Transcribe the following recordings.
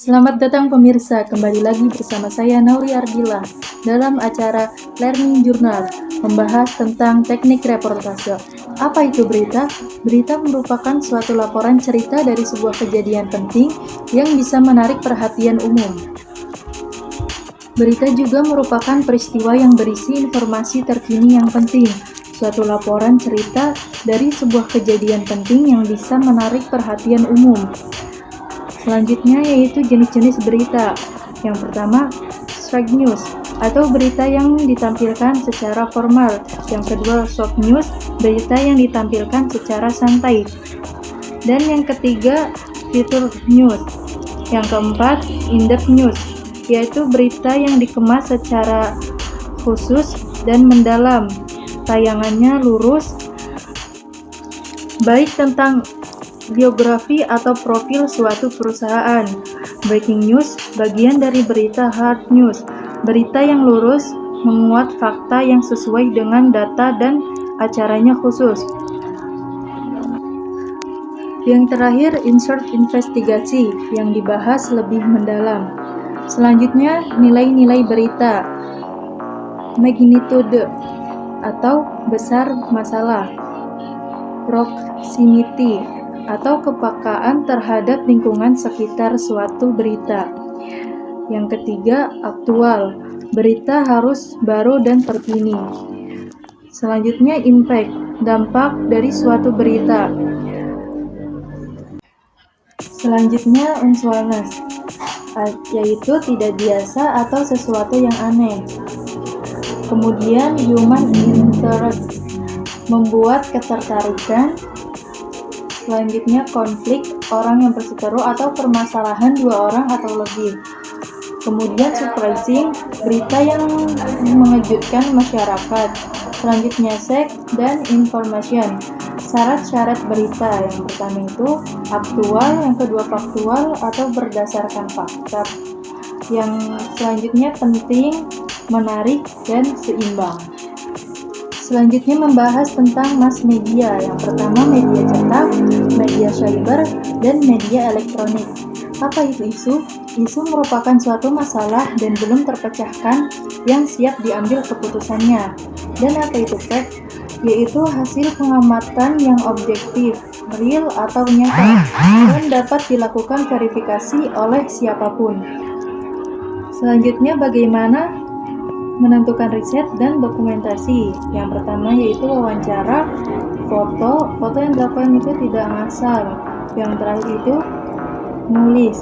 Selamat datang pemirsa, kembali lagi bersama saya Nauri Ardila dalam acara Learning Journal membahas tentang teknik reportase. Apa itu berita? Berita merupakan suatu laporan cerita dari sebuah kejadian penting yang bisa menarik perhatian umum. Berita juga merupakan peristiwa yang berisi informasi terkini yang penting, suatu laporan cerita dari sebuah kejadian penting yang bisa menarik perhatian umum. Selanjutnya yaitu jenis-jenis berita. Yang pertama, straight news atau berita yang ditampilkan secara formal. Yang kedua, soft news, berita yang ditampilkan secara santai. Dan yang ketiga, feature news. Yang keempat, in-depth news, yaitu berita yang dikemas secara khusus dan mendalam. Tayangannya lurus, baik tentang biografi atau profil suatu perusahaan. Breaking news bagian dari berita hard news, berita yang lurus, memuat fakta yang sesuai dengan data dan acaranya khusus. Yang terakhir, insert investigasi yang dibahas lebih mendalam. Selanjutnya, nilai-nilai berita. Magnitude atau besar masalah. Proximity atau kepekaan terhadap lingkungan sekitar suatu berita. Yang ketiga, aktual. Berita harus baru dan terkini. Selanjutnya, impact, dampak dari suatu berita. Selanjutnya, unusualness, yaitu tidak biasa atau sesuatu yang aneh. Kemudian, human interest, membuat ketertarikan. Selanjutnya, konflik, orang yang berseteru atau permasalahan dua orang atau lebih. Kemudian, surprising, berita yang mengejutkan masyarakat. Selanjutnya, seks dan information, syarat-syarat berita. Yang pertama itu aktual, yang kedua faktual atau berdasarkan fakta. Yang selanjutnya penting, menarik, dan seimbang. Selanjutnya membahas tentang mass media. Yang pertama media cetak, media cyber, dan media elektronik. Apa itu isu? Isu merupakan suatu masalah dan belum terpecahkan yang siap diambil keputusannya. Dan apa itu fact? Yaitu hasil pengamatan yang objektif, real atau nyata, dan dapat dilakukan verifikasi oleh siapapun. Selanjutnya bagaimana menentukan riset dan dokumentasi. Yang pertama yaitu wawancara, foto yang dilakukan itu tidak ngasal. Yang terakhir itu nulis.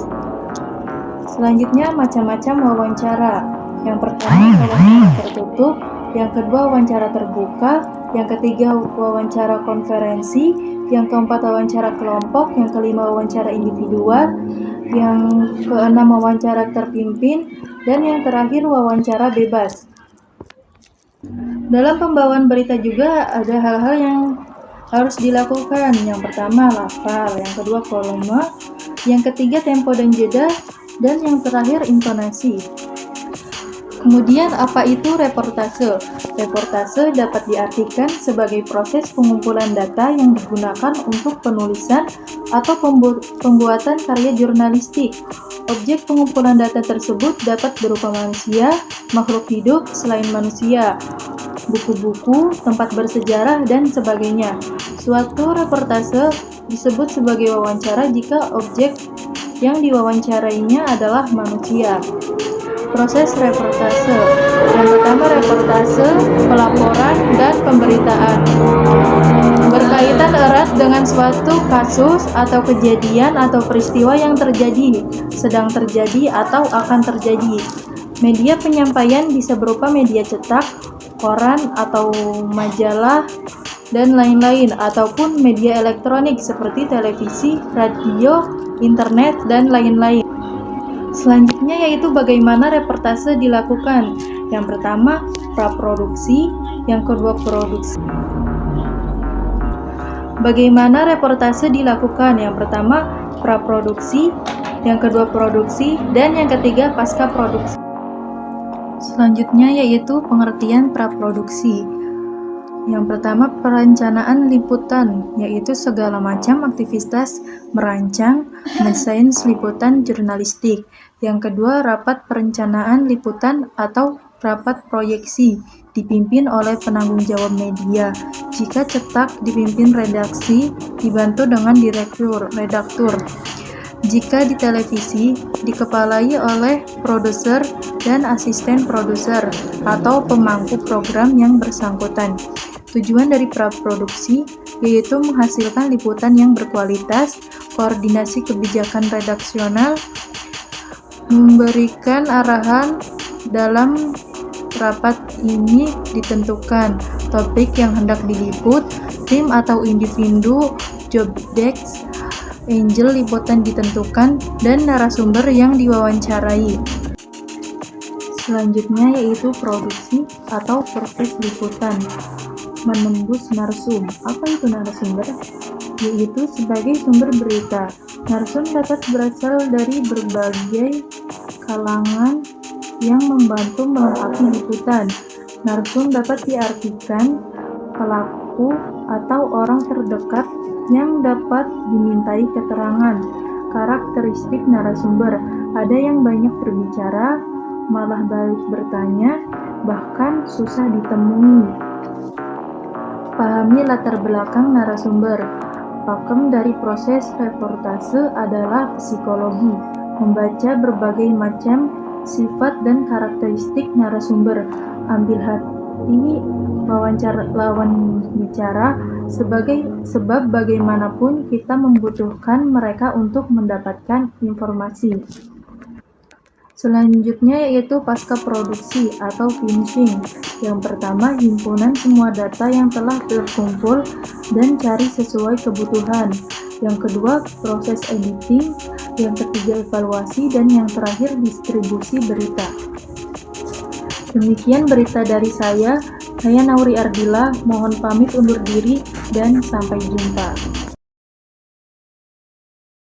Selanjutnya macam-macam wawancara. Yang pertama wawancara tertutup, yang kedua wawancara terbuka, yang ketiga wawancara konferensi, yang keempat wawancara kelompok, yang kelima wawancara individual, yang keenam wawancara terpimpin, dan yang terakhir wawancara bebas. Dalam pembawaan berita juga ada hal-hal yang harus dilakukan. Yang pertama lafal, yang kedua volume, yang ketiga tempo dan jeda, dan yang terakhir intonasi. Kemudian apa itu reportase? Reportase dapat diartikan sebagai proses pengumpulan data yang digunakan untuk penulisan atau pembuatan karya jurnalistik. Objek pengumpulan data tersebut dapat berupa manusia, makhluk hidup selain manusia, buku-buku, tempat bersejarah, dan sebagainya. Suatu reportase disebut sebagai wawancara jika objek yang diwawancarainya adalah manusia. Proses reportase. Yang pertama reportase, pelaporan, dan pemberitaan. Berkaitan erat dengan suatu kasus atau kejadian atau peristiwa yang terjadi, sedang terjadi, atau akan terjadi. Media penyampaian bisa berupa media cetak, koran atau majalah, dan lain-lain, ataupun media elektronik seperti televisi, radio, internet, dan lain-lain. Selanjutnya yaitu bagaimana reportase dilakukan. Yang pertama, praproduksi, yang kedua produksi. Bagaimana reportase dilakukan? Yang pertama, praproduksi, yang kedua produksi, dan yang ketiga pasca produksi. Selanjutnya yaitu pengertian praproduksi. Yang pertama, perencanaan liputan, yaitu segala macam aktivitas merancang, mendesain liputan jurnalistik. Yang kedua, rapat perencanaan liputan atau rapat proyeksi, dipimpin oleh penanggung jawab media. Jika cetak, dipimpin redaksi, dibantu dengan redaktur. Jika di televisi, dikepalai oleh produser dan asisten produser atau pemangku program yang bersangkutan. Tujuan dari praproduksi yaitu menghasilkan liputan yang berkualitas, koordinasi kebijakan redaksional, memberikan arahan dalam rapat ini ditentukan topik yang hendak diliput, tim atau individu, job desk, angle liputan ditentukan, dan narasumber yang diwawancarai. Selanjutnya yaitu produksi atau proses liputan. Menembus narsum. Apa itu narasumber? Yaitu sebagai sumber berita. Narsum dapat berasal dari berbagai kalangan yang membantu melengkapi liputan. Narsum dapat diartikan pelaku atau orang terdekat yang dapat dimintai keterangan. Karakteristik narasumber, ada yang banyak berbicara, malah balik bertanya, bahkan susah ditemui. Pahami latar belakang narasumber. Pakem dari proses reportase adalah psikologi, membaca berbagai macam sifat dan karakteristik narasumber. Ambil hati lawan bicara sebab bagaimanapun kita membutuhkan mereka untuk mendapatkan informasi. Selanjutnya yaitu pasca produksi atau finishing. Yang pertama, himpunan semua data yang telah terkumpul dan cari sesuai kebutuhan. Yang kedua, proses editing. Yang ketiga, evaluasi. Dan yang terakhir, distribusi berita. Demikian berita dari saya Nauri Ardila, mohon pamit undur diri dan sampai jumpa.